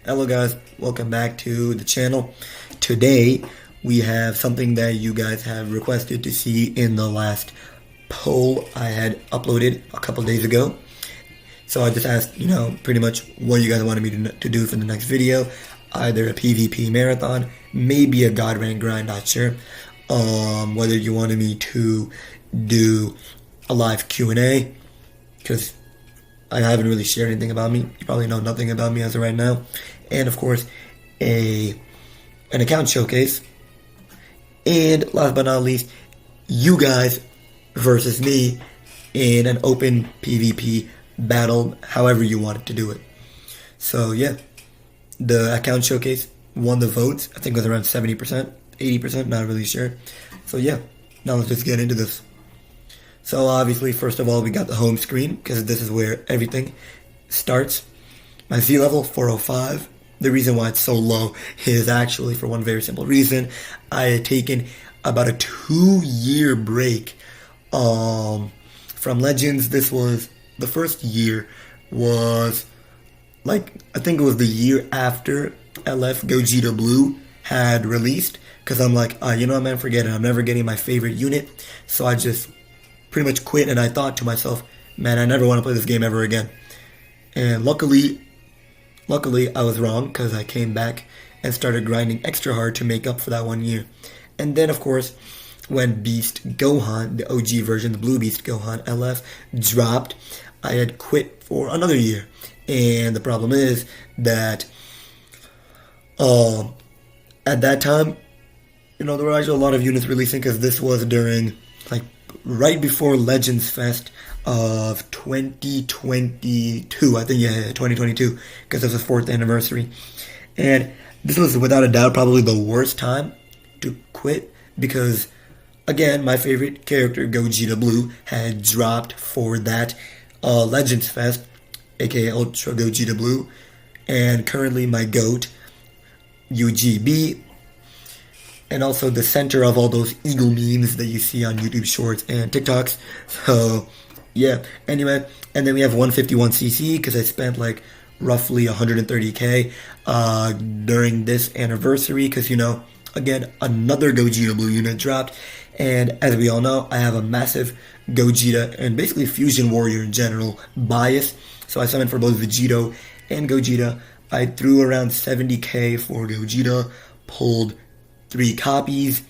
Hello guys, welcome back to the channel. Today we have something that you guys have requested to see in the last poll I had uploaded a couple days ago. So I just asked, pretty much what you guys wanted me to do for the next video. Either a PvP marathon, maybe a God Rank grind, not sure. Whether you wanted me to do a live Q&A, because I haven't really shared anything about me. You probably know nothing about me as of right now. And of course, an account showcase. And last but not least, you guys versus me in an open PvP battle, however you wanted to do it. So yeah, the account showcase won the votes. I think it was around 70%, 80%, not really sure. So yeah, now let's just get into this. So obviously, first of all, we got the home screen, because this is where everything starts. My Z level, 405. The reason why it's so low is actually for one very simple reason. I had taken about a 2-year break from Legends. This was, the first year was, I think it was the year after LF Gogeta Blue had released. Because I'm like, you know what, man, forget it. I'm never getting my favorite unit. So I just pretty much quit, and I thought to myself, man, I never want to play this game ever again. And luckily I was wrong, because I came back and started grinding extra hard to make up for that 1 year. And then, of course, when Beast Gohan, the OG version, the Blue Beast Gohan LF, dropped, I had quit for another year. And the problem is that at that time, there were actually a lot of units releasing, because this was during, right before Legends Fest of 2022. I think, 2022, because it was the 4th anniversary. And this was, without a doubt, probably the worst time to quit, because, again, my favorite character, Gogeta Blue, had dropped for that Legends Fest, aka Ultra Gogeta Blue, and currently my GOAT, UGB, and also the center of all those eagle memes that you see on YouTube Shorts and TikToks. So, yeah. Anyway, and then we have 151cc, because I spent roughly 130k during this anniversary, because, again, another Gogeta Blue unit dropped. And as we all know, I have a massive Gogeta and basically Fusion Warrior in general bias. So I summoned for both Vegito and Gogeta. I threw around 70k for Gogeta, pulled 3 copies,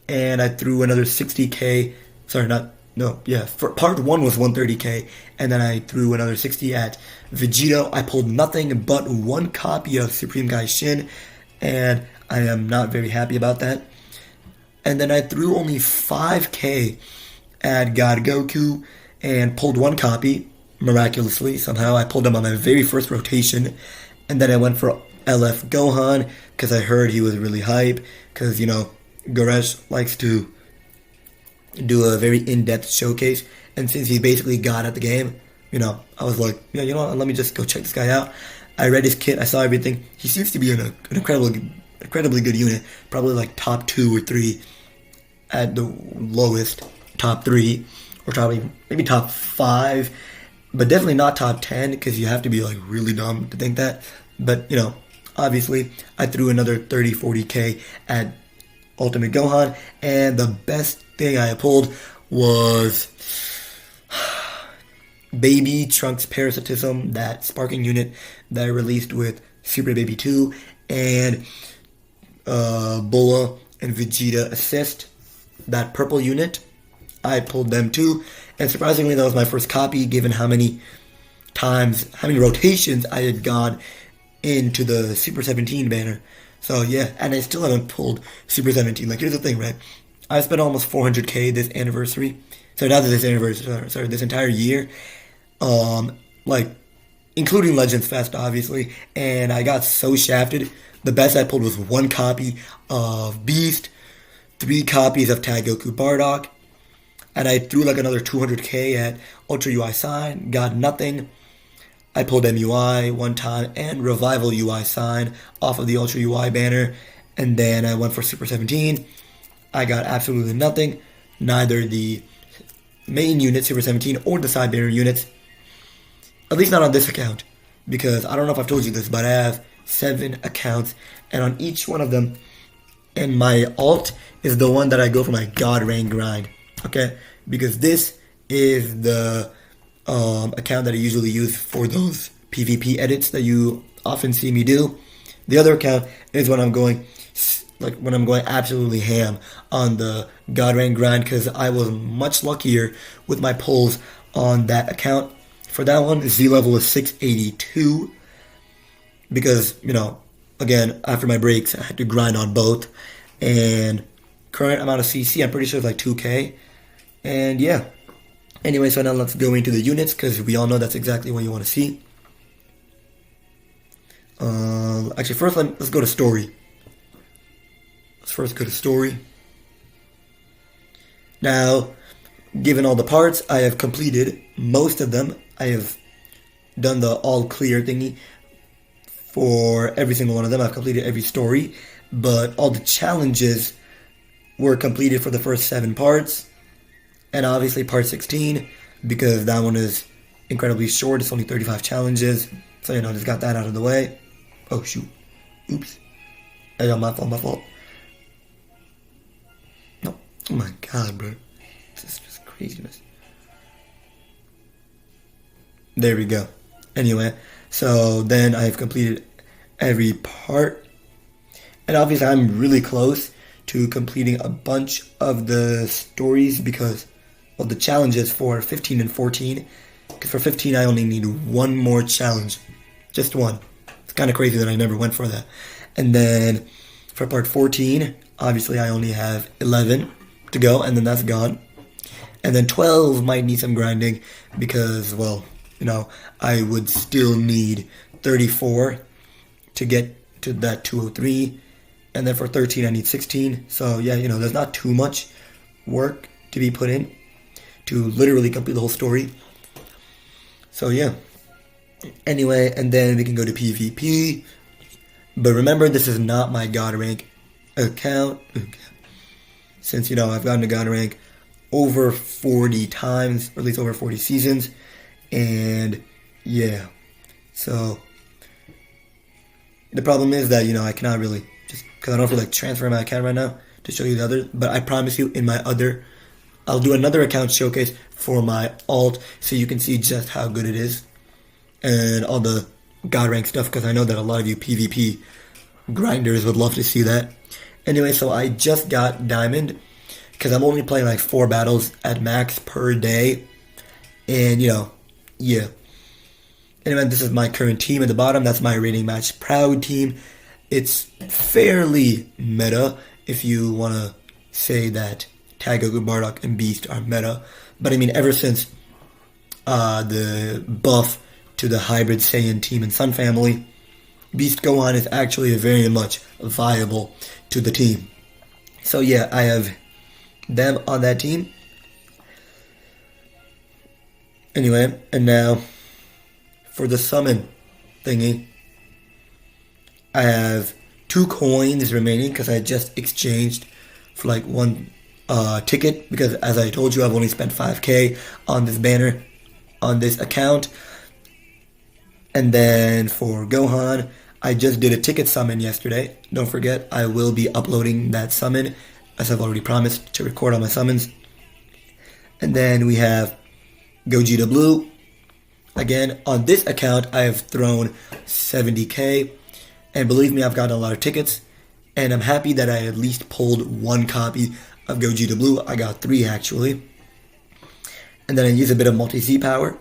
and I threw another 60k. For part 1 was 130k, and then I threw another 60 at Vegito. I pulled nothing but 1 copy of Supreme Kai Shin, and I am not very happy about that. And then I threw only 5k at God Goku, and pulled 1 copy, miraculously, somehow. I pulled him on my very first rotation, and then I went for LF Gohan, because I heard he was really hype, because, Goresh likes to do a very in-depth showcase, and since he's basically God at the game, I was like, you know what, let me just go check this guy out. I read his kit, I saw everything. He seems to be an incredibly good unit, probably top 2 or 3 at the lowest, top 3, or probably maybe top 5, but definitely not top 10, because you have to be really dumb to think that. But, obviously, I threw another 30-40k at Ultimate Gohan, and the best thing I pulled was Baby Trunks Parasitism, that sparking unit that I released with Super Baby 2, and Bulma and Vegeta Assist, that purple unit. I pulled them too, and surprisingly, that was my first copy, given how many rotations I had gone into the Super 17 banner. So yeah, and I still haven't pulled Super 17. Here's the thing, right? I spent almost 400k this anniversary. So not this anniversary, sorry, this entire year. Including Legends Fest, obviously. And I got so shafted. The best I pulled was 1 copy of Beast, 3 copies of Tag Goku Bardock, and I threw another 200k at Ultra UI Sign, got nothing. I pulled MUI 1 time and Revival UI Sign off of the Ultra UI banner, and then I went for Super 17. I got absolutely nothing, neither the main unit, Super 17, or the side banner units. At least not on this account. because I don't know if I've told you this, but I have 7 accounts, and on each one of them, and my alt is the one that I go for my God rank grind. Okay, because this is the account that I usually use for those PvP edits that you often see me do. The other account is when I'm going absolutely ham on the God rank grind, because I was much luckier with my pulls on that account. For that one, Z level is 682 because, again, after my breaks, I had to grind on both. And current amount of CC, I'm pretty sure it's like 2k. And yeah. Anyway, so now let's go into the units, because we all know that's exactly what you want to see. Actually, first let's go to story. Let's first go to story. Now, given all the parts, I have completed most of them. I have done the all clear thingy for every single one of them. I've completed every story, but all the challenges were completed for the first 7 parts, and obviously part 16, because that one is incredibly short. It's only 35 challenges, so just got that out of the way. Oh shoot, oops, my fault. No, oh my god, bro, this is just craziness. There we go. Anyway, so then I've completed every part, and obviously I'm really close to completing a bunch of the stories because of the challenges for 15 and 14. Because for 15 I only need one more challenge, just one. It's kind of crazy that I never went for that. And then for part 14, obviously I only have 11 to go, and then that's gone. And then 12 might need some grinding because, well, I would still need 34 to get to that 203. And then for 13, I need 16. So, yeah, there's not too much work to be put in to literally complete the whole story. So, yeah. Anyway, and then we can go to PvP. But remember, this is not my God rank account. Since, I've gotten to God rank over 40 times, or at least over 40 seasons. And yeah, so the problem is that, I cannot really, just because I don't feel like transferring my account right now to show you the other, but I promise you I'll do another account showcase for my alt so you can see just how good it is and all the God rank stuff, because I know that a lot of you PvP grinders would love to see that. Anyway, so I just got diamond because I'm only playing like 4 battles at max per day, and yeah. Anyway, this is my current team at the bottom. That's my rating match proud team. It's fairly meta if you want to say that Taggoku, Bardock, and Beast are meta. But I mean, ever since the buff to the hybrid Saiyan team in Sun Family, Beast Gohan is actually very much viable to the team. So yeah, I have them on that team. Anyway, and now for the summon thingy, I have 2 coins remaining because I just exchanged for like 1 ticket, because as I told you, I've only spent 5k on this banner, on this account. And then for Gohan, I just did a ticket summon yesterday. Don't forget, I will be uploading that summon, as I've already promised to record all my summons. And then we have Gogeta Blue. Again, on this account, I have thrown 70k, and believe me, I've gotten a lot of tickets, and I'm happy that I at least pulled 1 copy of Gogeta Blue. I got 3 actually. And then I used a bit of multi-Z power.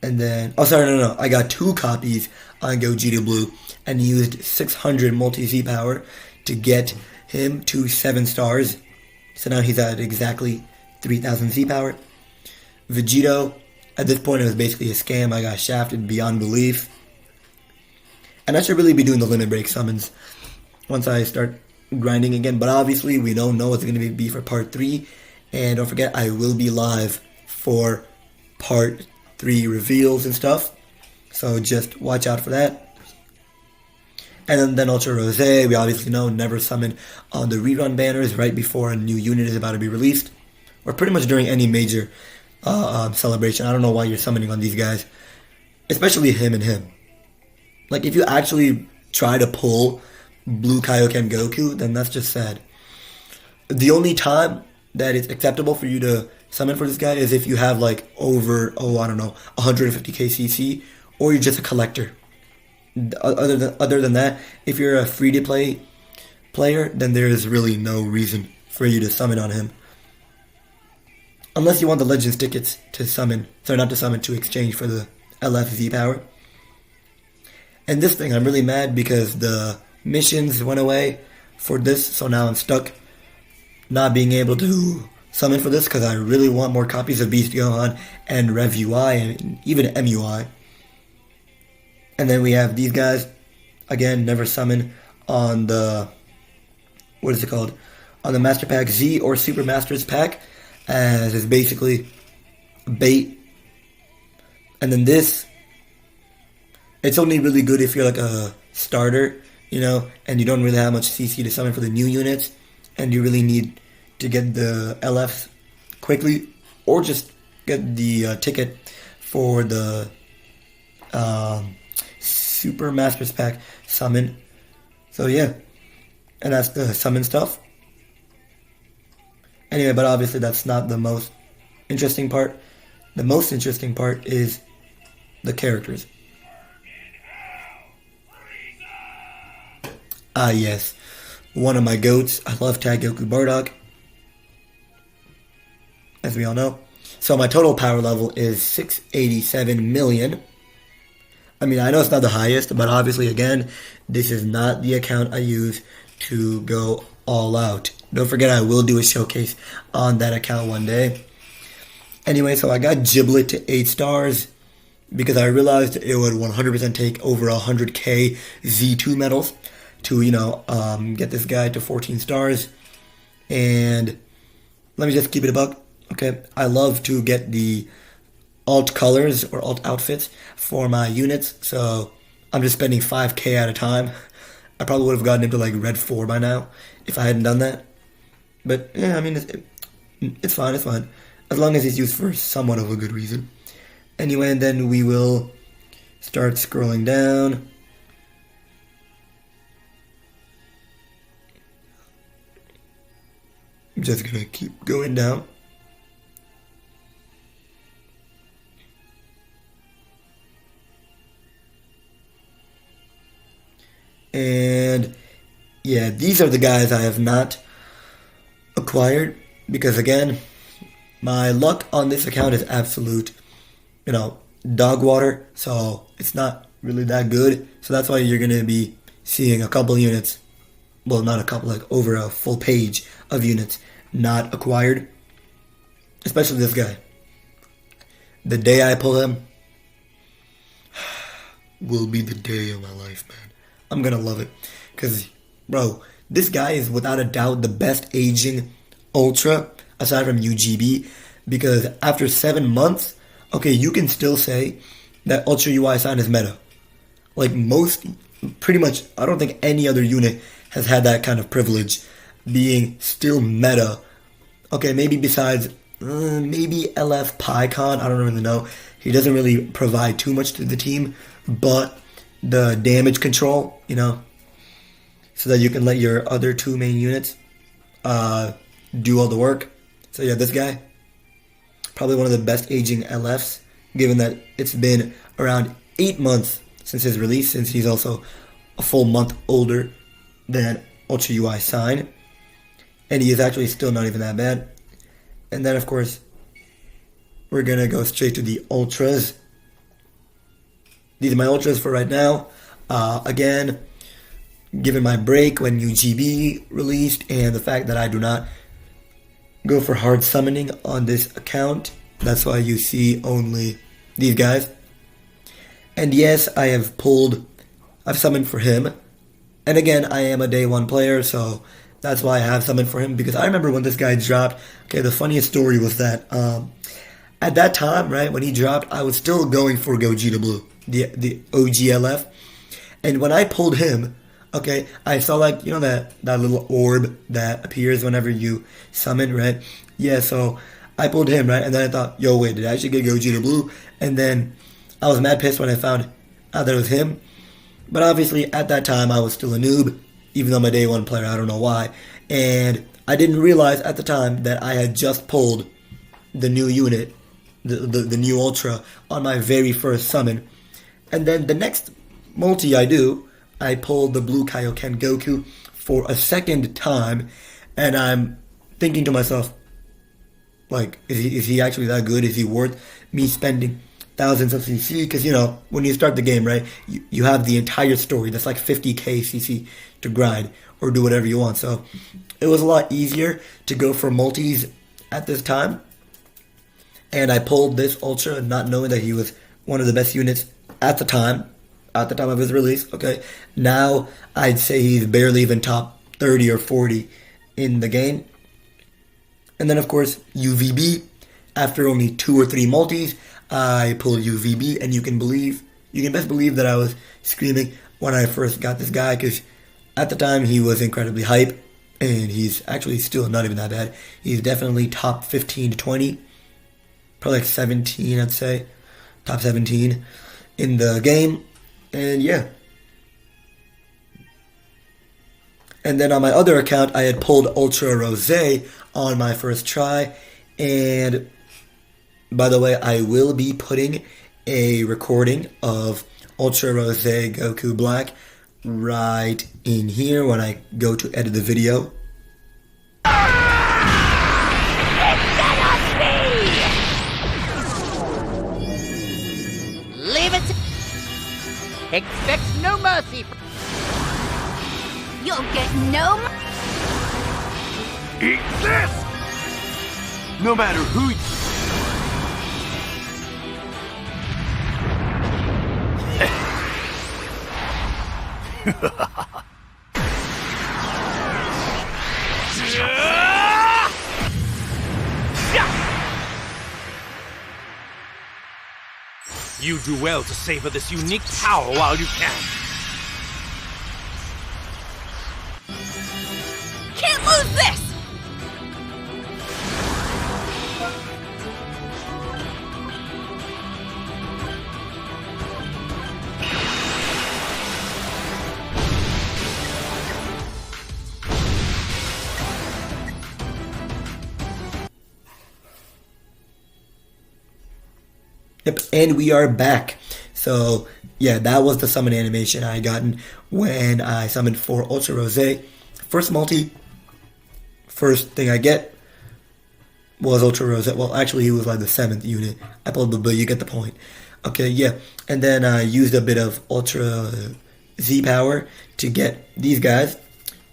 And then, I got 2 copies on Gogeta Blue and used 600 multi-Z power to get him to 7 stars. So now he's at exactly 3000 Z power. Vegito, at this point it was basically a scam. I got shafted beyond belief. And I should really be doing the limit break summons once I start grinding again. But obviously we don't know what's going to be for part 3. And don't forget, I will be live for part 3 reveals and stuff. So just watch out for that. And then Ultra Rose, we obviously know, never summon on the rerun banners right before a new unit is about to be released. Or pretty much during any major celebration. I don't know why you're summoning on these guys. especially him and him. Like, if you actually try to pull Blue Kaioken Goku, then that's just sad. The only time that it's acceptable for you to summon for this guy is if you have like over, oh, I don't know, 150k CC, or you're just a collector. Other than that, if you're a free to play player, then there is really no reason for you to summon on him. Unless you want the Legends tickets to summon, sorry, not to summon, to exchange for the LFZ power. And this thing, I'm really mad because the missions went away for this, so now I'm stuck not being able to summon for this because I really want more copies of Beast Gohan and Rev UI and even MUI. And then we have these guys, again, never summon on the, what is it called? On the Master Pack Z or Super Masters Pack, as it's basically bait. And then this, it's only really good if you're like a starter, you know, and you don't really have much CC to summon for the new units, and you really need to get the LFs quickly, or just get the ticket for the Super Masters Pack summon. So yeah, and that's the summon stuff. Anyway, but obviously that's not the most interesting part. The most interesting part is the characters. Ah yes, one of my goats. I love Tag Goku Bardock, as we all know. So my total power level is 687 million. I mean, I know it's not the highest, but obviously, again, this is not the account I use to go all out. Don't forget, I will do a showcase on that account one day. Anyway, so I got Giblet to 8 stars because I realized it would 100% take over 100k Z2 medals to, you know, get this guy to 14 stars. And let me just keep it a buck. Okay, I love to get the alt colors or alt outfits for my units, so I'm just spending 5k at a time. I probably would have gotten into like Red 4 by now if I hadn't done that. But yeah, I mean, it's fine, it's fine. As long as it's used for somewhat of a good reason. Anyway, and then we will start scrolling down. I'm just gonna keep going down. And yeah, these are the guys I have not acquired because, again, my luck on this account is absolute, you know, dog water. So it's not really that good. So that's why you're going to be seeing a couple units, well, not a couple, like over a full page of units not acquired. Especially this guy. The day I pull him will be the day of my life, man. I'm gonna love it. Because, bro, this guy is without a doubt the best aging Ultra, aside from UGB. Because after 7 months, okay, you can still say that Ultra UI sign is meta. Like pretty much, I don't think any other unit has had that kind of privilege, being still meta. Okay, maybe besides, maybe LF PyCon, I don't really know. He doesn't really provide too much to the team, but the damage control, you know, so that you can let your other 2 main units do all the work. So yeah, this guy, probably one of the best aging LFs, given that it's been around 8 months since his release, since he's also a full month older than Ultra UI Sign. And he is actually still not even that bad. And then, of course, we're going to go straight to the Ultras. These are my Ultras for right now. Again, given my break when UGB released and the fact that I do not go for hard summoning on this account, that's why you see only these guys. And yes, I've summoned for him. And again, I am a day 1 player, so that's why I have summoned for him, because I remember when this guy dropped. Okay, the funniest story was that at that time, right, when he dropped, I was still going for Gogeta Blue, the OGLF. And when I pulled him, okay, I saw, like, you know, that little orb that appears whenever you summon, right? Yeah, so I pulled him, right? And then I thought, yo, wait, did I actually get Gogeta Blue? And then I was mad pissed when I found out that it was him. But obviously, at that time, I was still a noob, even though I'm a day one player. I don't know why. And I didn't realize at the time that I had just pulled the new unit, the new Ultra, on my very first summon. And then the next multi I do, I pulled the Blue Kaioken Goku for a second time. And I'm thinking to myself, like, is he actually that good? Is he worth me spending thousands of CC? Because, you know, when you start the game, right, you have the entire story. That's like 50k CC to grind or do whatever you want. So it was a lot easier to go for multis at this time. And I pulled this Ultra not knowing that he was one of the best units at the time of his release. Okay, now I'd say he's barely even top 30 or 40 in the game. And then, of course, UVB. After only 2 or 3 multis, I pulled UVB, and you can best believe that I was screaming when I first got this guy, because at the time he was incredibly hype, and he's actually still not even that bad. He's definitely top 15 to 20, probably like 17, I'd say, top 17 in the game, and yeah. And then on my other account, I had pulled Ultra Rose on my first try. And by the way, I will be putting a recording of Ultra Rose Goku Black right in here when I go to edit the video. It cannot be! Leave it to... Expect no mercy. You'll get no... Eat this! No matter who You do well to savor this unique power while you can. Can't lose this! Yep, and we are back. So, yeah, that was the summon animation I gotten when I summoned for Ultra Rose. First multi, first thing I get was Ultra Rose. Well, actually, he was like the 7th unit. I pulled the, but you get the point. Okay, yeah. And then I used a bit of Ultra Z power to get these guys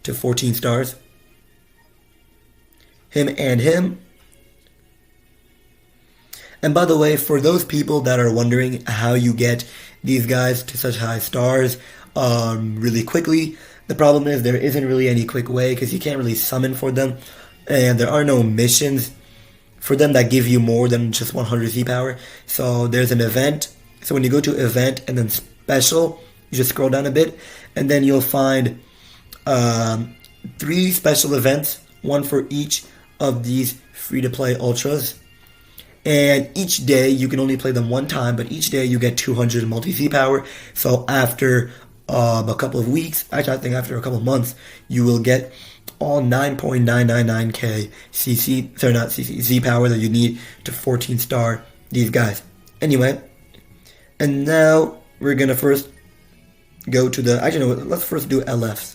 to 14 stars. Him and him. And by the way, for those people that are wondering how you get these guys to such high stars really quickly, the problem is there isn't really any quick way because you can't really summon for them. And there are no missions for them that give you more than just 100 Z power. So there's an event. So when you go to event and then special, you just scroll down a bit. And then you'll find 3 special events, one for each of these free-to-play ultras. And each day, you can only play them one time, but each day you get 200 multi-Z power. So after a couple of weeks, actually I think after a couple of months, you will get all 9.999k CC, sorry not CC, Z power that you need to 14 star these guys. Anyway, and now we're gonna first go to the, actually no, let's first do LFs.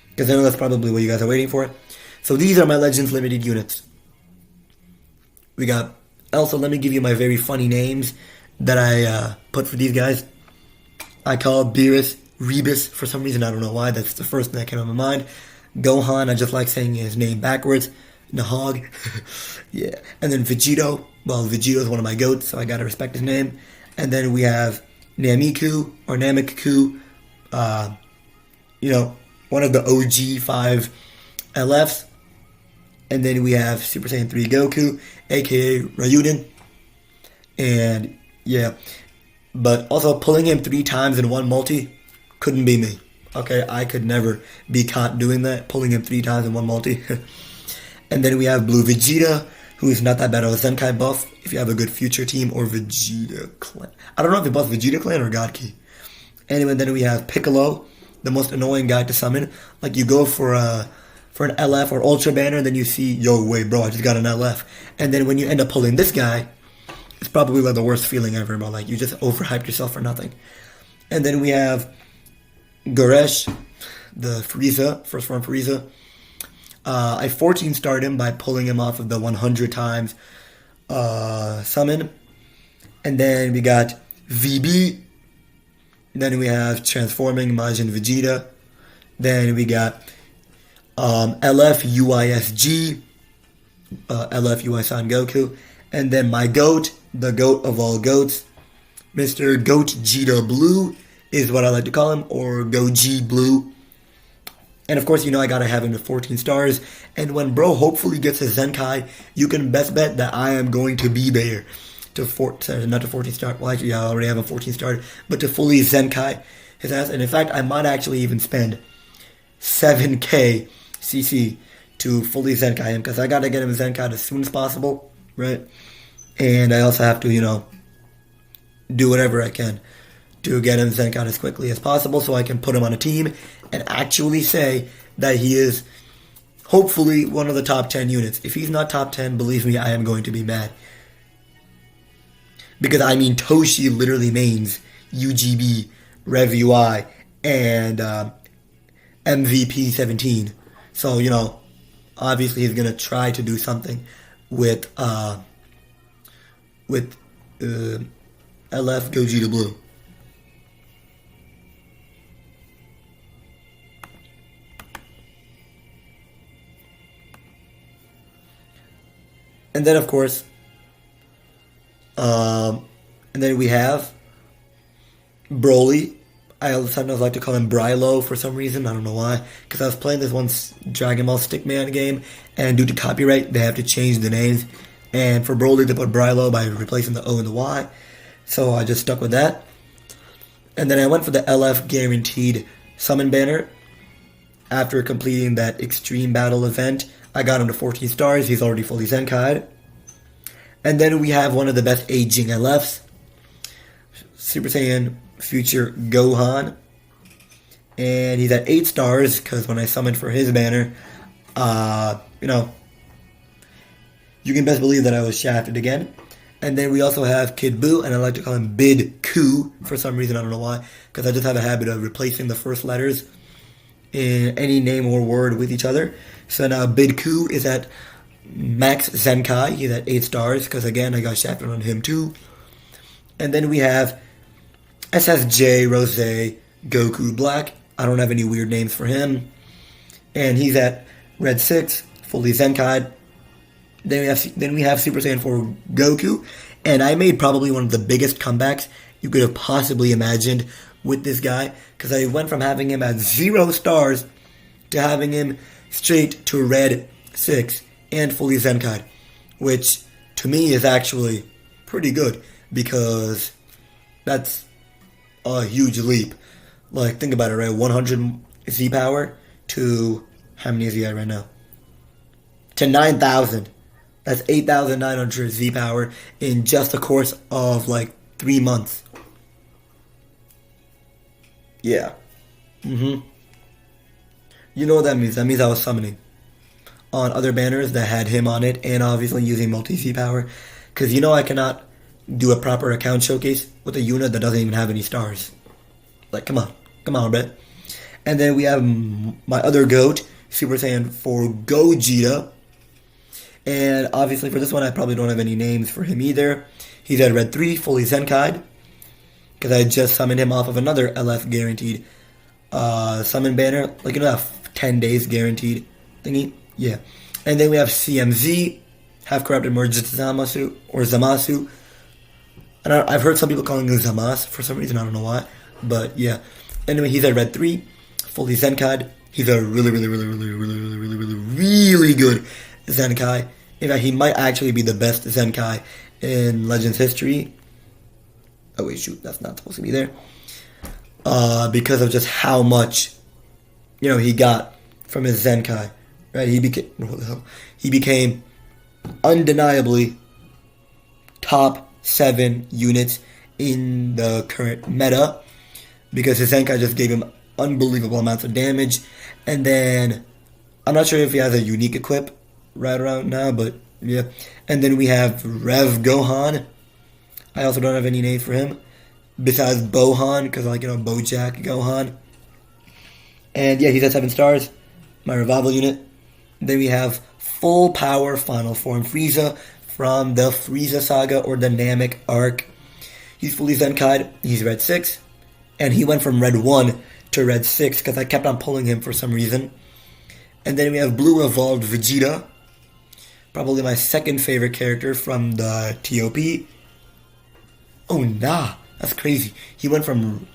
Because I know that's probably what you guys are waiting for. So these are my Legends Limited units. We got... Also, let me give you my very funny names that I put for these guys. I call Beerus Rebus for some reason. I don't know why. That's the first thing that came to my mind. Gohan, I just like saying his name backwards. Nahog. Yeah. And then Vegito. Well, Vegito's one of my goats, so I gotta respect his name. And then we have Namiku, or Namikaku. You know, one of the OG 5 LFs. And then we have Super Saiyan 3 Goku, aka Ryuden. And yeah, but also pulling him 3 times in one multi couldn't be me. Okay, I could never be caught doing that, pulling him 3 times in one multi. And then we have Blue Vegeta, who's not that bad of a Zenkai buff if you have a good Future Team or Vegeta Clan. I don't know if you buff Vegeta Clan or God Key. Anyway, then we have Piccolo, the most annoying guy to summon. Like, you go for an LF or Ultra Banner, then you see, yo, wait, bro, I just got an LF. And then when you end up pulling this guy, it's probably like the worst feeling ever, bro. Like, you just overhyped yourself for nothing. And then we have Goresh, the Frieza, first form Frieza. I 14-starred him by pulling him off of the 100 times summon. And then we got VB. Then we have Transforming Majin Vegeta. Then we got LF UISG. LF UI Son Goku. And then my GOAT, the GOAT of all GOATs, Mr. Goat Gita Blue is what I like to call him, or Goji Blue. And of course, you know I gotta have him to 14 stars. And when bro hopefully gets a Zenkai, you can best bet that I am going to be there to not to 14 star. Well, actually, I already have a 14 star, but to fully Zenkai his ass. And in fact, I might actually even spend 7k CC to fully Zenkai him, because I gotta get him Zenkai as soon as possible, right? And I also have to, you know, do whatever I can to get him Zenkai as quickly as possible so I can put him on a team and actually say that he is hopefully one of the top 10 units. If he's not top 10, believe me, I am going to be mad. Because, I mean, Toshi literally mains UGB, Rev UI, and MVP 17. So, you know, obviously he's going to try to do something with LF Gogeta Blue. And then, of course, and then we have Broly. I sometimes like to call him Brylo for some reason. I don't know why. Because I was playing this one Dragon Ball Stickman game, and due to copyright, they have to change the names. And for Broly, they put Brylo by replacing the O and the Y. So I just stuck with that. And then I went for the LF Guaranteed Summon Banner. After completing that Extreme Battle event, I got him to 14 stars. He's already fully Zenkai'd. And then we have one of the best aging LFs, Super Saiyan Future Gohan. And he's at 8 stars, because when I summoned for his banner, you know, you can best believe that I was shafted again. And then we also have Kid Buu, and I like to call him Bid Ku for some reason. I don't know why, because I just have a habit of replacing the first letters in any name or word with each other. So now Bid Ku is at Max Zenkai. He's at 8 stars, because again, I got shafted on him too. And then we have SSJ Rose Goku Black. I don't have any weird names for him. And he's at Red 6, fully Zenkai. Then we have Super Saiyan 4 Goku. And I made probably one of the biggest comebacks you could have possibly imagined with this guy, because I went from having him at 0 stars to having him straight to Red 6 and fully Zenkai, which to me is actually pretty good, because that's a huge leap. Like, think about it, right? 100 Z power to, how many is he at right now? To 9,000. That's 8,900 Z power in just the course of like 3 months. Yeah. You know what that means? That means I was summoning on other banners that had him on it, and obviously using multi-Z power. Because you know I cannot do a proper account showcase with a unit that doesn't even have any stars. Like, come on, bro. And then we have my other GOAT, Super Saiyan 4 Gogeta. And obviously for this one, I probably don't have any names for him either. He's at Red 3, fully Zenkai'd, because I just summoned him off of another LF guaranteed summon banner. Like, you know that 10 days guaranteed thingy? Yeah. And then we have CMZ, Half Corrupted Merged Zamasu, or Zamasu. And I've heard some people calling him Zamas for some reason, I don't know why. But yeah. Anyway, he's at Red 3, fully Zenkai'd. He's a really good Zenkai. In fact, he might actually be the best Zenkai in Legends history. Oh wait, shoot, that's not supposed to be there. Because of just how much, you know, he got from his Zenkai. Right? He became undeniably top 7 units in the current meta, because his Zenkai just gave him unbelievable amounts of damage. And then, I'm not sure if he has a unique equip right around now, but yeah. And then we have Rev Gohan. I also don't have any names for him besides Bohan, because Bojack Gohan. And yeah, he's at 7 stars, my revival unit. Then we have full power final form Frieza from the Frieza Saga or Dynamic Arc. He's fully Zenkai'd, he's red 6, and he went from red 1 to red 6 because I kept on pulling him for some reason. And then we have Blue Evolved Vegeta, probably my second favorite character from the TOP. Oh nah, that's crazy. He went from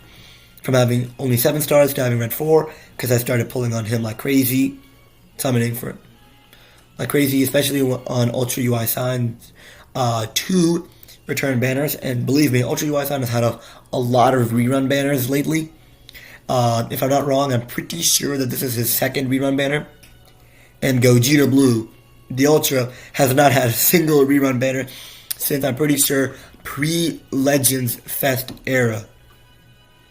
having only 7 stars to having red 4 because I started pulling on him like crazy, summoning for like crazy, especially on Ultra UI Signs 2 return banners. And believe me, Ultra UI Sign has had a lot of rerun banners lately. If I'm not wrong, I'm pretty sure that this is his second rerun banner. And Gogeta Blue, the Ultra, has not had a single rerun banner since, I'm pretty sure, pre-Legends Fest era.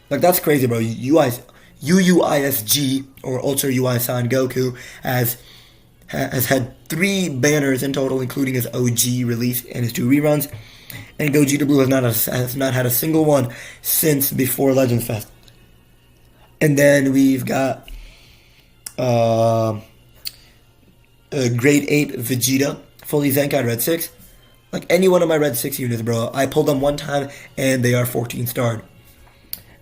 Like, that's crazy, bro. UUISG, or Ultra UI Sign Goku, has had 3 banners in total, including his OG release and his 2 reruns. And Gogeta Blue has not had a single one since before Legends Fest. And then we've got Grade 8 Vegeta, fully Zenkai red 6. Like any one of my red 6 units, bro. I pulled them one time and they are 14 starred.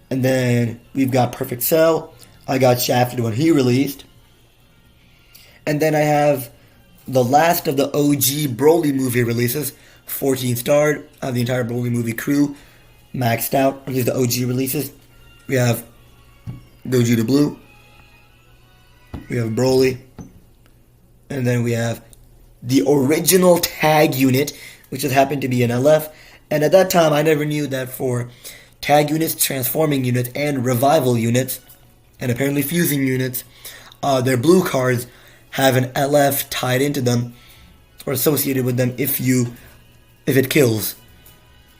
And then we've got Perfect Cell. I got shafted when he released. And then I have the last of the OG Broly movie releases, 14 starred. I have the entire Broly movie crew maxed out. These are the OG releases. We have Gogeta Blue. We have Broly. And then we have the original tag unit, which just happened to be an LF. And at that time, I never knew that for tag units, transforming units, and revival units, and apparently fusing units, their blue cards have an LF tied into them or associated with them if it kills.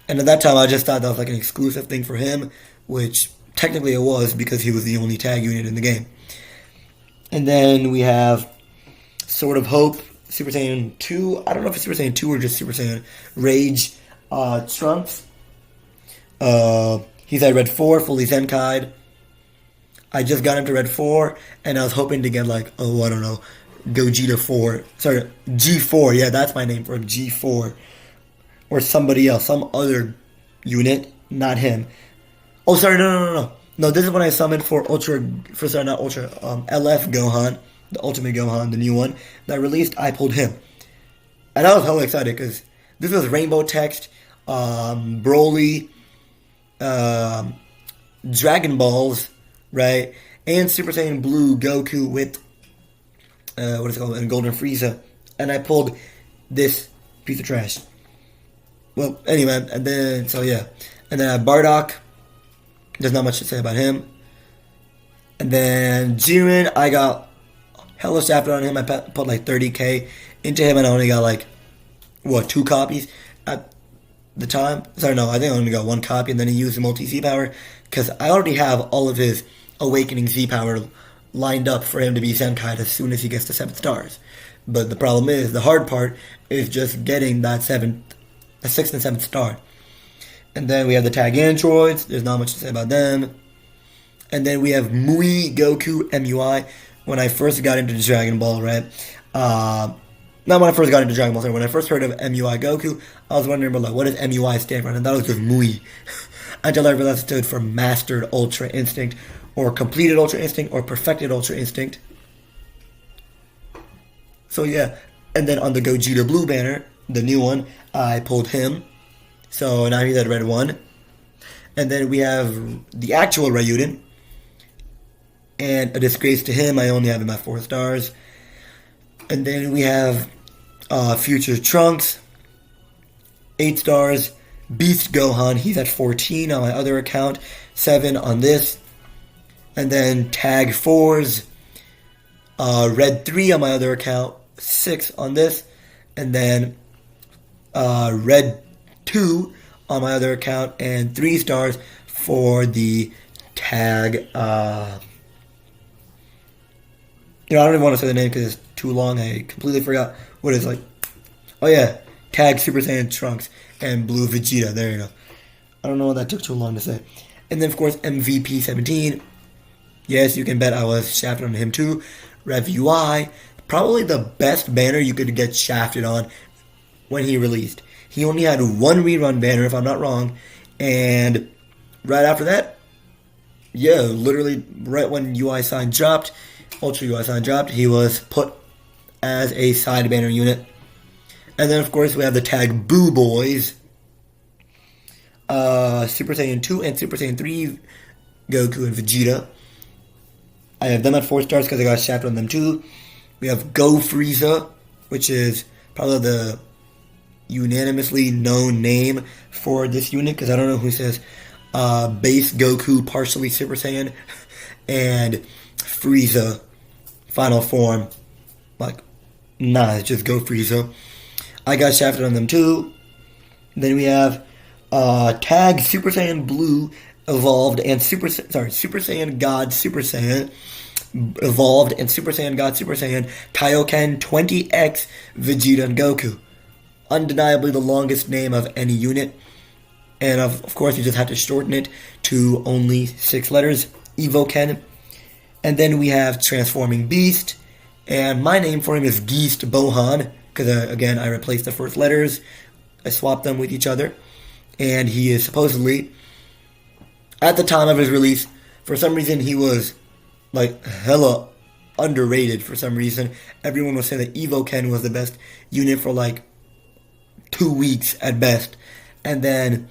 And at that time, I just thought that was like an exclusive thing for him, which technically it was because he was the only tag unit in the game. And then we have Sword of Hope, Super Saiyan 2. I don't know if it's Super Saiyan 2 or just Super Saiyan Rage Trunks. He's at red 4, fully Zenkai'd. I just got him to red 4, and I was hoping to get like, I don't know, Gogeta 4. Sorry, G4. Yeah, that's my name for him, G4. Or somebody else, some other unit, not him. Oh, sorry, no. No, this is when I summoned for LF Gohan, the Ultimate Gohan, the new one that released. I pulled him. And I was hella excited because this was Rainbow Text, Broly, Dragon Balls, right? And Super Saiyan Blue Goku with, and Golden Frieza. And I pulled this piece of trash. Well, anyway, and then, so yeah. And then I have Bardock. There's not much to say about him. And then Jiren, I got hella shafted on him. I put like 30k into him, and I only got like, 2 copies at the time. Sorry, no, I think I only got 1 copy, and then he used the multi-Z power, because I already have all of his Awakening Z power lined up for him to be Zenkai'd as soon as he gets to 7 stars. But the problem is, the hard part is just getting that 6th and 7th star. And then we have the tag androids. There's not much to say about them. And then we have Mui Goku MUI. When I first got into Dragon Ball, right? Not when I first got into Dragon Ball, sorry. When I first heard of MUI Goku, I was wondering, about, like, what does MUI stand for? And that was just Mui. Until I realized it stood for Mastered Ultra Instinct, or Completed Ultra Instinct, or Perfected Ultra Instinct. So yeah. And then on the Gogeta Blue banner, the new one, I pulled him. So now he's at red 1. And then we have the actual Ryuden. And a disgrace to him, I only have him at 4 stars. And then we have Future Trunks, 8 stars. Beast Gohan, he's at 14 on my other account, 7 on this. And then Tag 4s, Red 3 on my other account, 6 on this. and then red 2 on my other account, and 3 stars for the tag. I don't even want to say the name because it's too long. I completely forgot what it's like. Oh yeah, tag Super Saiyan Trunks and Blue Vegeta. There you go. I don't know why that took too long to say. And then of course MVP 17. Yes, you can bet I was shafted on him too. Rev UI, probably the best banner you could get shafted on when he released. He only had 1 rerun banner, if I'm not wrong, and right after that, yeah, literally right when UI sign dropped, Ultra UI sign dropped, he was put as a side banner unit. And then of course we have the tag Boo Boys, Super Saiyan 2 and Super Saiyan 3, Goku and Vegeta. I have them at 4 stars because I got shafted on them too. We have Go Frieza, which is probably the unanimously known name for this unit because I don't know who says base Goku partially Super Saiyan and Frieza final form. Like, nah, it's just Go Frieza. I got shafted on them too. Then we have tag Super Saiyan Blue Evolved and Super Saiyan God Super Saiyan Evolved and Super Saiyan God Super Saiyan Kaioken 20X Vegeta and Goku. Undeniably the longest name of any unit, and of course you just have to shorten it to only 6 letters, Evoken. And then we have Transforming Beast, and my name for him is Geast Bohan because again I replaced the first letters, I swapped them with each other, and he is supposedly, at the time of his release, for some reason he was like hella underrated. For some reason everyone was saying that Evoken was the best unit for like 2 weeks at best, and then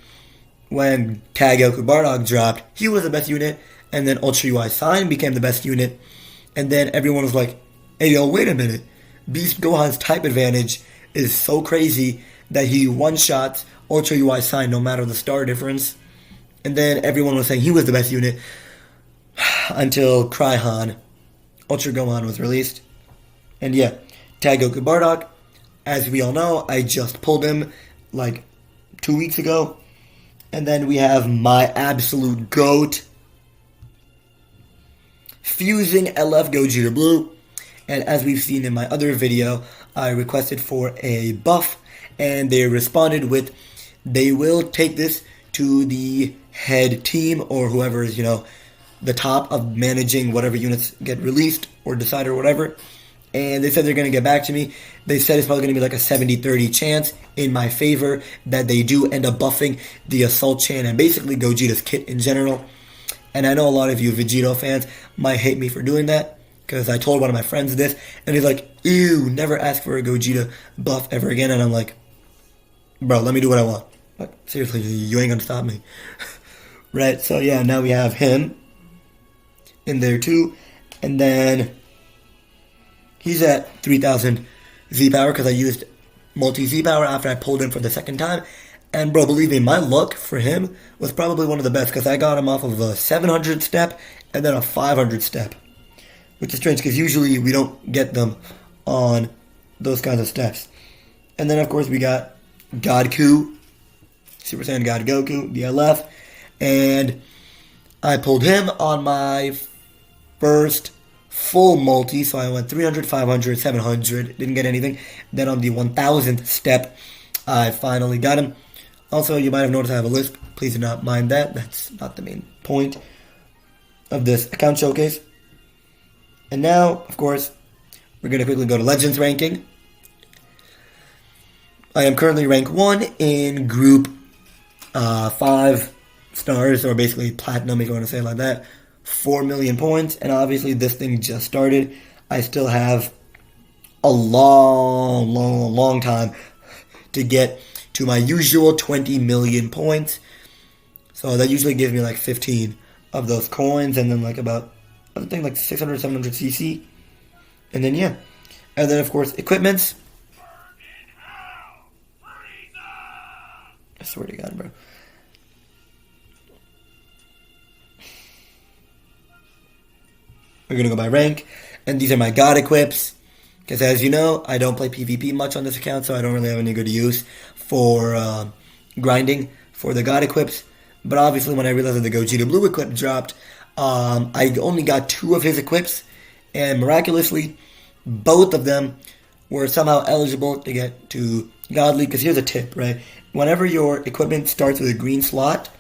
when Tag Goku Bardock dropped, he was the best unit, and then Ultra UI Sign became the best unit, and then everyone was like, hey yo, wait a minute, Beast Gohan's type advantage is so crazy that he one-shots Ultra UI Sign no matter the star difference. And then everyone was saying he was the best unit until Cryhan Ultra Gohan was released. And yeah, Tag Goku Bardock, as we all know, I just pulled him like 2 weeks ago. And then we have my absolute GOAT, Fusing LF Gogeta Blue. And as we've seen in my other video, I requested for a buff, and they responded with, they will take this to the head team or whoever is, the top of managing whatever units get released or decided or whatever. And they said they're going to get back to me. They said it's probably going to be like a 70-30 chance in my favor that they do end up buffing the Assault Chan and basically Gogeta's kit in general. And I know a lot of you Vegito fans might hate me for doing that because I told one of my friends this and he's like, ew, never ask for a Gogeta buff ever again. And I'm like, bro, let me do what I want. Like, seriously, you ain't going to stop me. Right, so yeah, now we have him in there too. And then he's at 3000 Z-Power because I used multi-Z-Power after I pulled him for the second time. And bro, believe me, my luck for him was probably one of the best because I got him off of a 700 step and then a 500 step. Which is strange because usually we don't get them on those kinds of steps. And then of course we got Godku, Super Saiyan God Goku, the LF. And I pulled him on my first full multi, so I went 300, 500, 700, didn't get anything. Then on the 1000th step, I finally got him. Also, you might have noticed I have a lisp. Please do not mind that. That's not the main point of this account showcase. And now, of course, we're going to quickly go to Legends ranking. I am currently rank 1 in group 5 stars, or basically platinum if you want to say it like that. 4 million points, and obviously this thing just started. I still have a long time to get to my usual 20 million points. So that usually gives me like 15 of those coins, and then like about, I think like 600, 700 CC. And then yeah. And then of course equipments. I swear to God, bro. We're going to go by rank. And these are my God equips. Because as you know, I don't play PvP much on this account, so I don't really have any good use for grinding for the god equips. But obviously, when I realized that the Gogeta Blue equip dropped, I only got 2 of his equips, and miraculously, both of them were somehow eligible to get to Godly. Because here's a tip, right? Whenever your equipment starts with a green slot,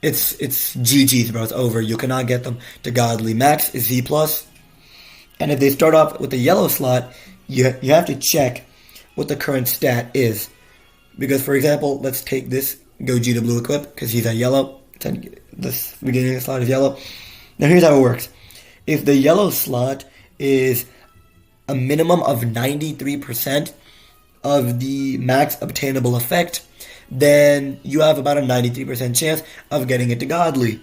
it's GG's, bro. It's over. You cannot get them to Godly. Max is Z+. And if they start off with the yellow slot, you have to check what the current stat is. Because, for example, let's take this Gogeta Blue equip, because he's at yellow. This beginning of the slot is yellow. Now here's how it works. If the yellow slot is a minimum of 93% of the max obtainable effect, then you have about a 93% chance of getting it to Godly.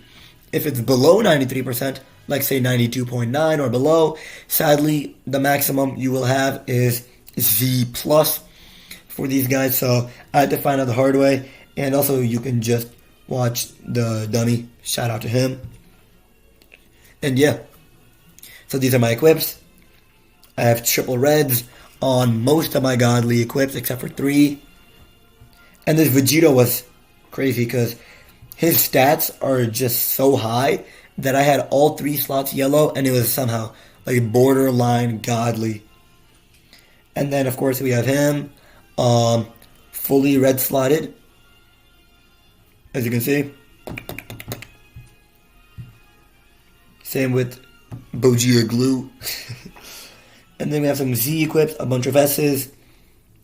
If it's below 93%, like say 92.9 or below, sadly, the maximum you will have is Z+ for these guys. So I had to find out the hard way. And also, you can just watch the dummy. Shout out to him. And yeah. So these are my equips. I have triple reds on most of my godly equips, except for 3. And this Vegeta was crazy, because his stats are just so high that I had all 3 slots yellow, and it was somehow like borderline godly. And then, of course, we have him fully red slotted, as you can see. Same with Gogeta Glue. And then we have some Z equips, a bunch of S's,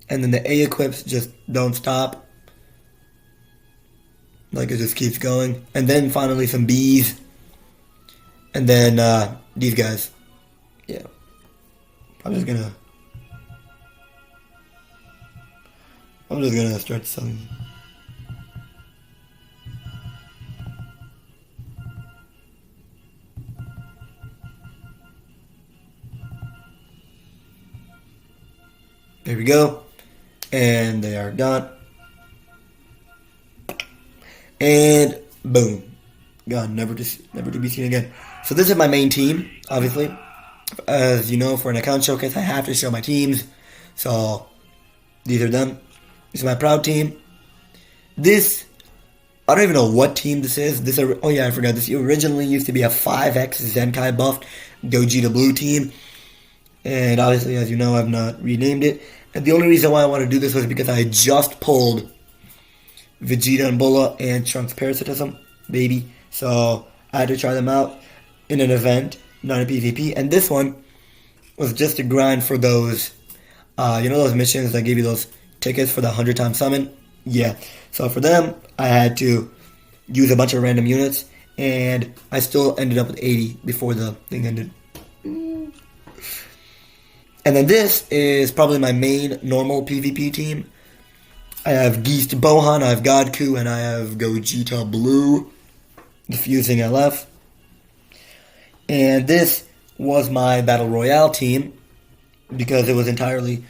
and then the A equips just don't stop. Like, it just keeps going. And then finally some B's. And then these guys. Yeah. I'm just gonna start selling them. There we go. And they are gone. And boom. Gone. Never to be seen again. So this is my main team, obviously. As you know, for an account showcase, I have to show my teams. So these are them. This is my proud team. This, I don't even know what team this is. Oh yeah, I forgot. This originally used to be a 5X Zenkai buffed Gogeta Blue team. And obviously, as you know, I've not renamed it. And the only reason why I want to do this was because I just pulled Vegeta and Bulla and Trunks Parasitism, baby. So I had to try them out in an event, not a PvP. And this one was just a grind for those, those missions that give you those tickets for the 100-time summon? Yeah. So for them, I had to use a bunch of random units. And I still ended up with 80 before the thing ended. And then this is probably my main normal PvP team. I have Geist Bohan, I have Godku, and I have Gogeta Blue, the Fusing LF. And this was my Battle Royale team, because it was entirely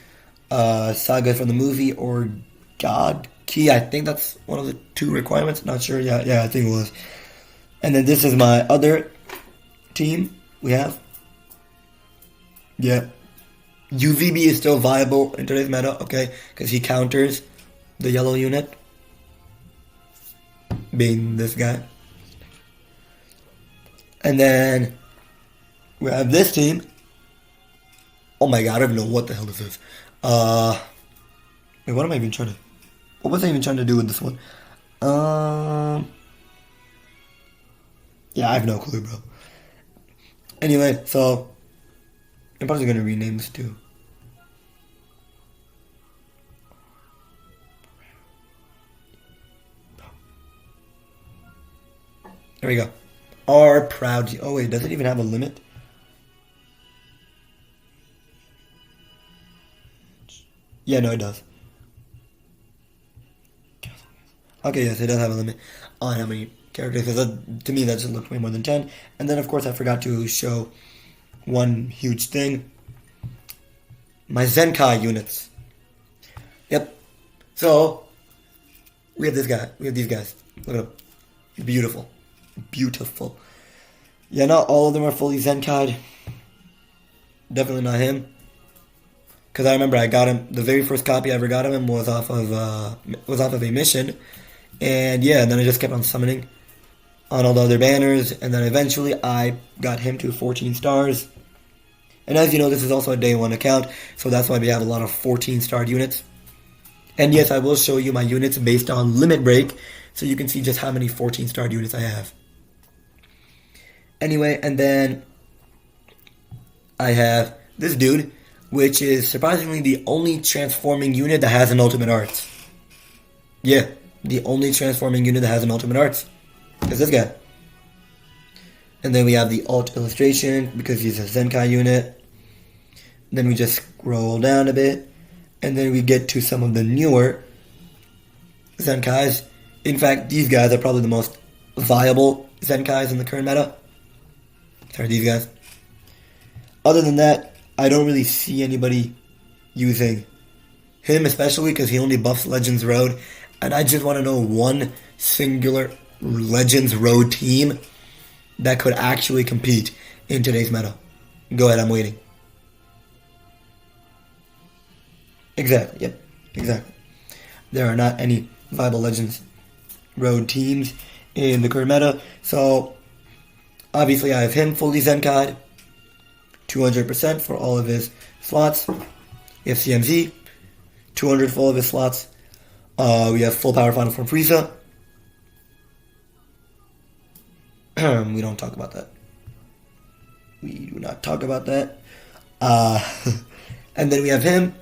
Saga from the movie or God Key. I think that's one of the 2 requirements. Not sure. Yeah, I think it was. And then this is my other team we have. Yeah. UVB is still viable in today's meta, okay? Because he counters the yellow unit. Being this guy. And then we have this team. Oh my god, I don't know what the hell this is. Wait, what was I even trying to do with this one? Yeah, I have no clue, bro. Anyway, so I'm probably gonna rename this too. There we go. Our proud. Oh wait, does it even have a limit? Yeah, no, it does. Okay, yes, it does have a limit on how many characters. Because to me, that just looked way more than 10. And then, of course, I forgot to show one huge thing. My Zenkai units. Yep. So, we have this guy. We have these guys. Look at him. Beautiful. Beautiful. Yeah, not all of them are fully Zenkai'd. Definitely not him. Because I remember I got him. The very first copy I ever got of him was off of a mission, and yeah, and then I just kept on summoning on all the other banners, and then eventually I got him to 14 stars. And as you know, this is also a day one account, so that's why we have a lot of 14-star units. And yes, I will show you my units based on limit break, so you can see just how many 14-star units I have. Anyway, and then I have this dude, which is surprisingly the only transforming unit that has an ultimate arts. Yeah, the only transforming unit that has an ultimate arts is this guy. And then we have the alt illustration because he's a Zenkai unit. Then we just scroll down a bit, and then we get to some of the newer Zenkais. In fact, these guys are probably the most viable Zenkais in the current meta. Sorry, these guys. Other than that, I don't really see anybody using him, especially because he only buffs Legends Road. And I just want to know one singular Legends Road team that could actually compete in today's meta. Go ahead, I'm waiting. Exactly, yep, exactly. There are not any viable Legends Road teams in the current meta, so obviously I have him fully Zenkai'd, 200% for all of his slots. We have CMZ, 200 for all of his slots. We have full power final from Frieza. We don't talk about that. We do not talk about that. And then we have him.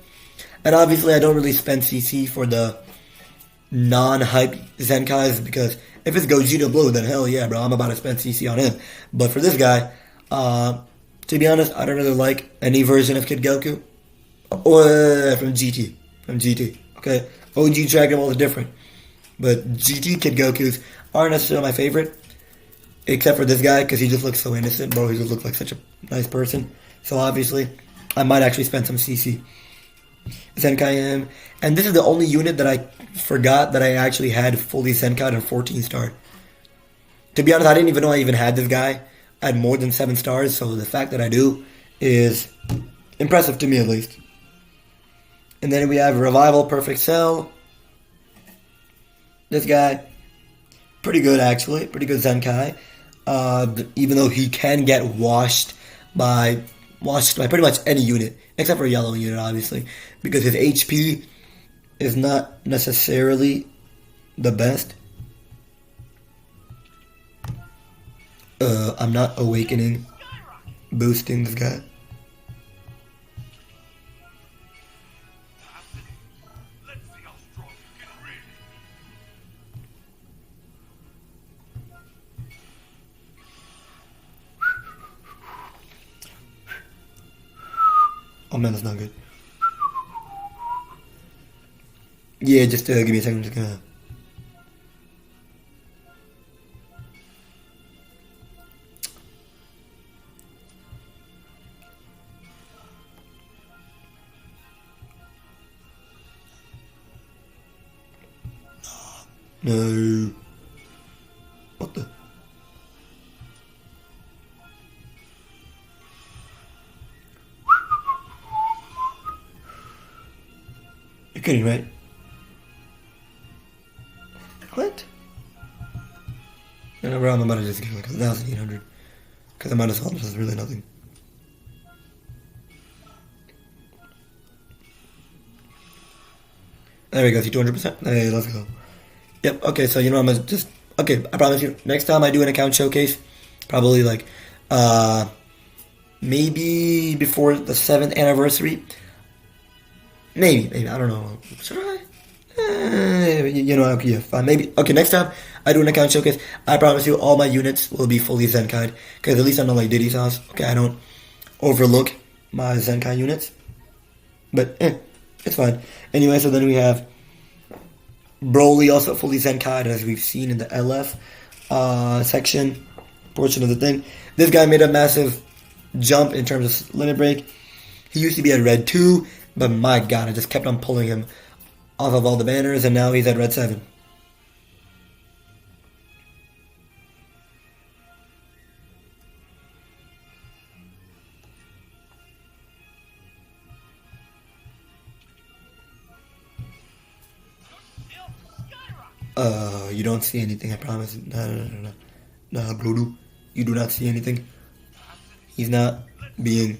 And obviously I don't really spend CC for the non-hype Zenkais, because if it's Gogeta Blue, then hell yeah, bro, I'm about to spend CC on him. But for this guy, to be honest, I don't really like any version of Kid Goku. Or from GT. From GT. Okay? OG Dragon Ball is different. But GT Kid Gokus aren't necessarily my favorite. Except for this guy, because he just looks so innocent, bro. He just looks like such a nice person. So obviously, I might actually spend some CC. Zenkai him. And this is the only unit that I forgot that I actually had fully Zenkai'd and 14 star. To be honest, I didn't even know I even had this guy. I had more than 7 stars, so the fact that I do is impressive to me at least. And then we have Revival Perfect Cell. This guy, pretty good actually, pretty good Zenkai. Even though he can get washed by pretty much any unit, except for a yellow unit, obviously, because his HP is not necessarily the best. I'm not awakening, boosting this guy. Oh man, that's not good. Yeah, just give me a second. I'm just gonna. No. What the? You're kidding, right? What? No, bro, I'm about to just get like 1,800. Because the minus one is really nothing. There we go, see 200%. Hey, let's go. Yep, okay, so you know I'm gonna just... Okay, I promise you, next time I do an account showcase, probably like, maybe before the 7th anniversary. Maybe, I don't know. Should I? You know, yeah, fine, maybe. Okay, next time I do an account showcase, I promise you all my units will be fully Zenkai'd, because at least I'm not like Diddy's house. Okay, I don't overlook my Zenkai units. But, it's fine. Anyway, so then we have Broly also fully Zenkai'd, as we've seen in the LF section, portion of the thing. This guy made a massive jump in terms of limit break. He used to be at Red 2, but my god, I just kept on pulling him off of all the banners, and now he's at Red 7. You don't see anything, I promise. Nah, Brodu. You do not see anything. He's not being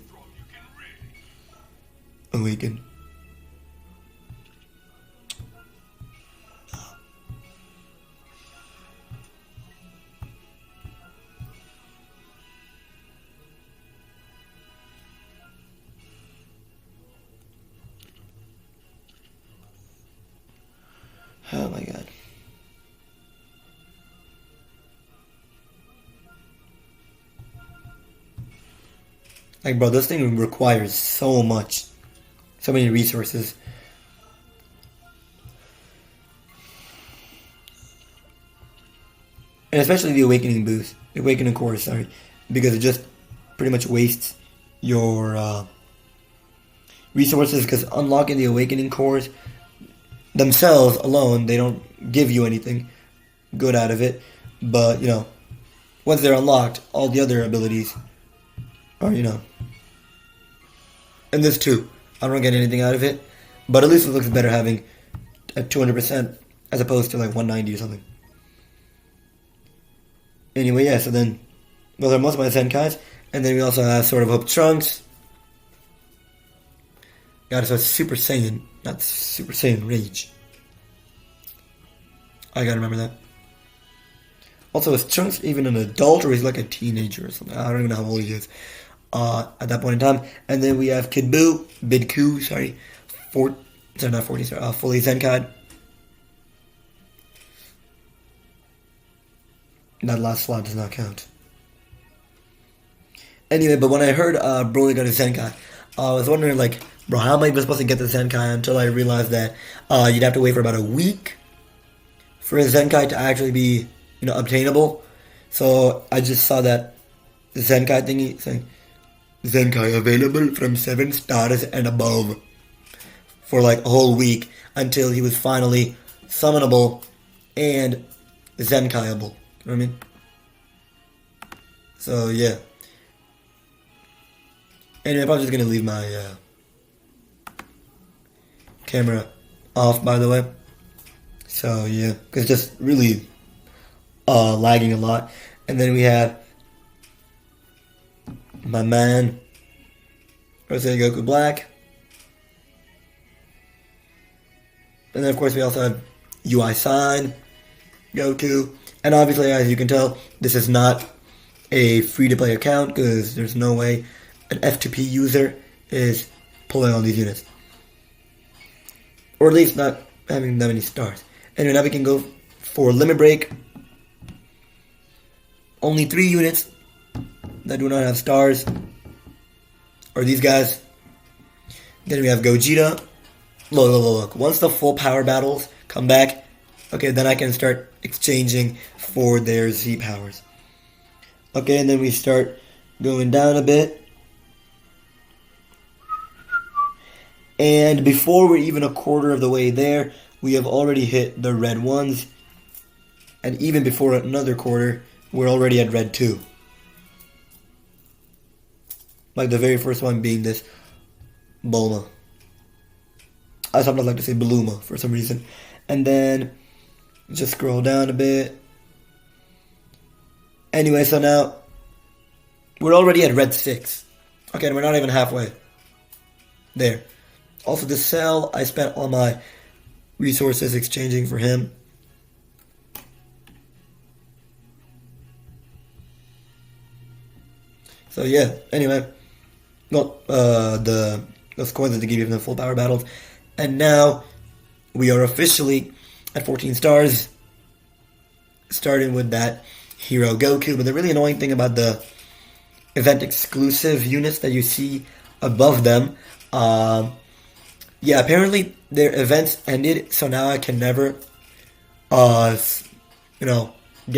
awakened. Oh my god. Like, bro, this thing requires so much. So many resources. And especially the Awakening boost. The Awakening core, sorry. Because it just pretty much wastes your resources. Because unlocking the Awakening cores themselves alone, they don't give you anything good out of it. But, you know, once they're unlocked, all the other abilities are, you know. And this too. I don't get anything out of it. But at least it looks better having at 200% as opposed to like 190 or something. Anyway, yeah, so then those are most of my Zenkais. And then we also have Sword of Hope Trunks. Got so it's Super Saiyan, not Super Saiyan Rage. I gotta remember that. Also, is Trunks even an adult or is he like a teenager or something? I don't even know how old he is at that point in time. And then we have Kid Buu, Bidku, sorry. Fully Zenkai. That last slot does not count. Anyway, but when I heard Broly got a Zenkai, I was wondering, like, bro, how am I even supposed to get the Zenkai until I realized that you'd have to wait for about a week for a Zenkai to actually be, you know, obtainable. So I just saw that Zenkai thingy saying, Zenkai available from 7 stars and above for like a whole week until he was finally summonable and Zenkaiable. You know what I mean? So, yeah. Anyway, I'm probably just going to leave my camera off, by the way. So, yeah. Because it's just really lagging a lot. And then we have my man, Rosei Goku Black. And then, of course, we also have UI Sign, Goku. And obviously, as you can tell, this is not a free-to-play account because there's no way an F2P user is pulling all these units. Or at least not having that many stars. Anyway, now we can go for Limit Break. Only 3 units that do not have stars are these guys. Then we have Gogeta. Look. Once the full power battles come back, okay, then I can start exchanging for their Z powers. Okay, and then we start going down a bit. And before we're even a quarter of the way there, we have already hit the red ones. And even before another quarter, we're already at red 2. Like the very first one being this Bulma. I sometimes like to say Bluma for some reason. And then just scroll down a bit. Anyway, so now we're already at red 6. Okay, and we're not even halfway there. Also, this Cell, I spent all my resources exchanging for him. So yeah, anyway. Well, those coins that they give you from the full power battles. And now we are officially at 14 stars. Starting with that Hero Goku. But the really annoying thing about the event exclusive units that you see above them, yeah, apparently their events ended, so now I can never, get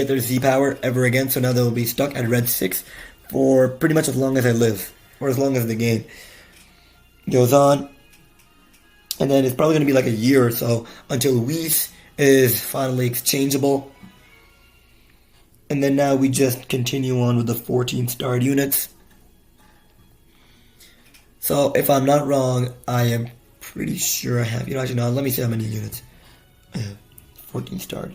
their Z power ever again. So now they'll be stuck at red 6 for pretty much as long as I live, or as long as the game goes on. And then it's probably going to be like a year or so until Whis is finally exchangeable. And then now we just continue on with the 14 starred units. So if I'm not wrong, I am pretty sure I have, actually no, let me see how many units I have. 14 starred.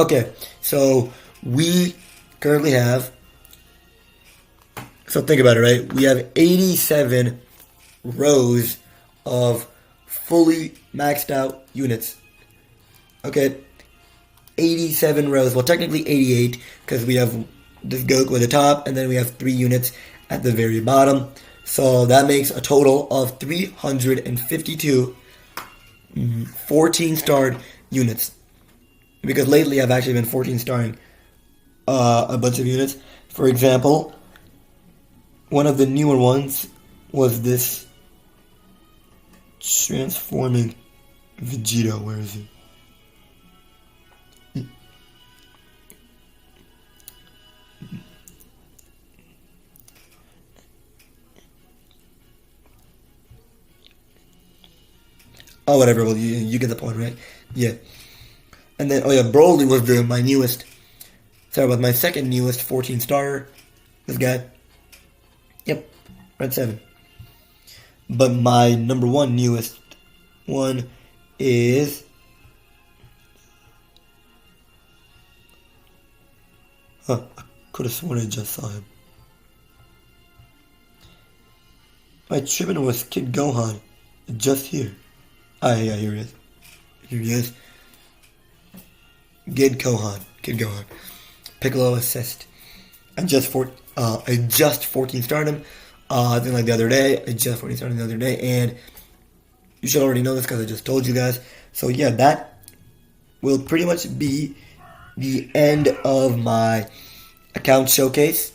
Okay, so we currently have, so think about it, right? We have 87 rows of fully maxed out units. Okay, 87 rows. Well, technically 88, because we have this Goku at the top, and then we have 3 units at the very bottom. So that makes a total of 352 14-starred units. Because lately I've actually been 14-starring a bunch of units. For example, one of the newer ones was this transforming Vegeta. Where is he? Oh, whatever. Well, you get the point, right? Yeah. And then, oh yeah, Broly was my newest. Sorry, was my second newest 14-star. This guy. Yep, Red 7. But my number one newest one is... Huh, I could have sworn I just saw him. My tripping was Kid Gohan. Just here. Ah, yeah, here he is. Here he is. Kid Gohan. Piccolo assist. I just 14 starred him. I think like the other day. I just 14 started the other day, and you should already know this because I just told you guys. So yeah, that will pretty much be the end of my account showcase,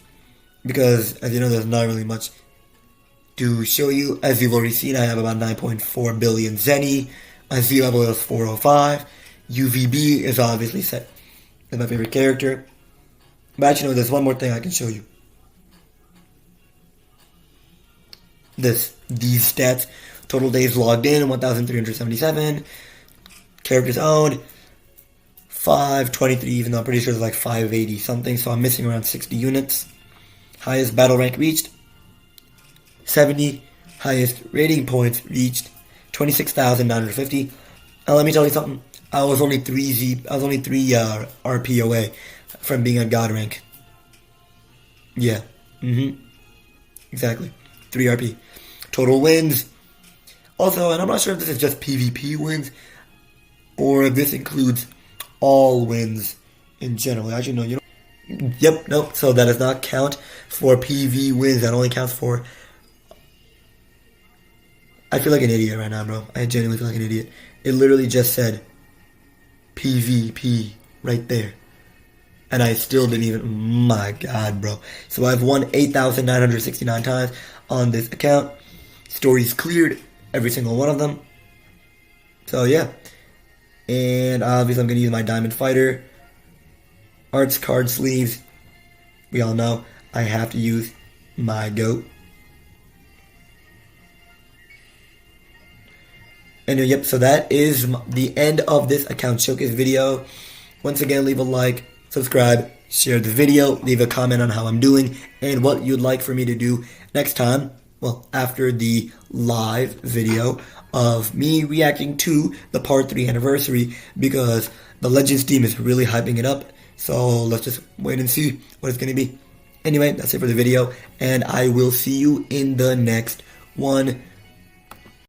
because as you know, there's not really much to show you. As you've already seen, I have about 9.4 billion Zenny. My Z level is 405. UVB is obviously set as my favorite character. But actually, no, there's one more thing I can show you. These stats. Total days logged in, 1,377. Characters owned, 523, even though I'm pretty sure it's like 580 something, so I'm missing around 60 units. Highest battle rank reached, 70. Highest rating points reached, 26,950. Now let me tell you something. I was only 3 RP away from being at God rank. Yeah. Exactly. 3 RP. Total wins. Also, and I'm not sure if this is just PvP wins or if this includes all wins in general. Actually, no, you know. Yep, nope. So that does not count for PV wins. That only counts for... I feel like an idiot right now, bro. I genuinely feel like an idiot. It literally just said PvP right there. And I still didn't even... My God, bro. So I've won 8,969 times on this account. Stories cleared. Every single one of them. So, yeah. And obviously I'm going to use my Diamond Fighter. Arts card sleeves. We all know I have to use my GOAT. And yep, so that is the end of this account showcase video. Once again, leave a like, subscribe, share the video, leave a comment on how I'm doing and what you'd like for me to do next time. Well, after the live video of me reacting to the Part 3 anniversary, because the Legends team is really hyping it up. So let's just wait and see what it's going to be. Anyway, that's it for the video, and I will see you in the next one.